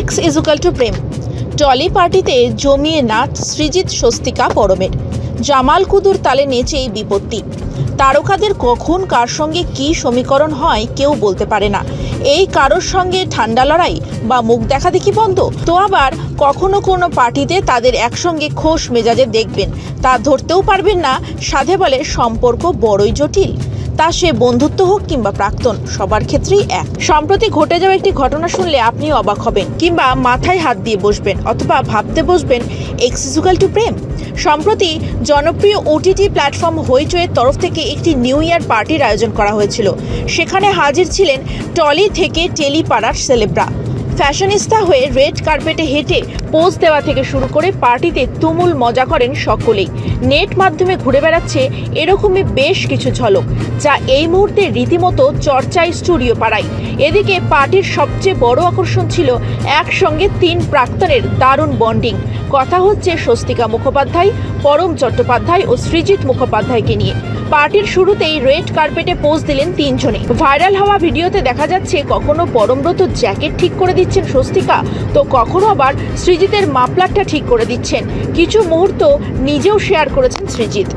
X equal to Prem. Trolley পার্টিতে জমিয়ে নাচ সৃজিত স্বস্তিকা পরমের। জামাল কুদুর তালে নেচে এই বিপত্তি। তারকাদের কখন কার সঙ্গে কি সমীকরণ হয় কেউ বলতে পারে না। এই কারোর সঙ্গে ঠান্ডা লড়াই বা মুখ দেখা দেখি বন্ধ, তো আবার কখনো কোনো পার্টিতে তাদের একসঙ্গে খোশ মেজাজে দেখবেন, তা ধরতেও পারবেন না। সাধে বলে সম্পর্ক বড়ই জটিল, তা সে বন্ধুত্ব হোক কিংবা প্রাক্তন, সবার ক্ষেত্রেই এক। সম্প্রতি ঘটে যাওয়া একটি ঘটনা শুনলে আপনি অবাক হবেন, কিংবা মাথায় হাত দিয়ে বসবেন, অথবা ভাবতে বসবেন এক্স ইজুকাল টু প্রেম। সম্প্রতি জনপ্রিয় ওটিটি প্ল্যাটফর্ম হইচইয়ের তরফ থেকে একটি নিউ ইয়ার পার্টির আয়োজন করা হয়েছিল। সেখানে হাজির ছিলেন টলি থেকে টেলিপাড়ার সেলেব্রা। ফ্যাশনিস্তা হয়ে রেড কার্পেটে হেঁটে পোজ দেওয়া থেকে শুরু করে পার্টিতে তুমুল মজা করেন সকলেই। নেট মাধ্যমে ঘুরে বেড়াচ্ছে এরকমই বেশ কিছু ঝলক, যা এই মুহূর্তে রীতিমতো চর্চায় স্টুডিও পাড়ায়। এদিকে পার্টির সবচেয়ে বড় আকর্ষণ ছিল একসঙ্গে তিন প্রাক্তনের দারুণ বন্ডিং। কথা হচ্ছে স্বস্তিকা মুখোপাধ্যায়, পরম চট্টোপাধ্যায় ও সৃজিত মুখোপাধ্যায়কে নিয়ে। পার্টির শুরুতেই রেড কার্পেটে পোজ দিলেন তিনজনে। ভাইরাল হওয়া ভিডিওতে দেখা যাচ্ছে কখনো পরমব্রত জ্যাকেট ঠিক করে দিচ্ছেন স্বস্তিকা, তো কখনো আবার সৃজিতের মাফলারটা ঠিক করে দিচ্ছেন। কিছু মুহূর্ত নিজেও শেয়ার করেছেন সৃজিত।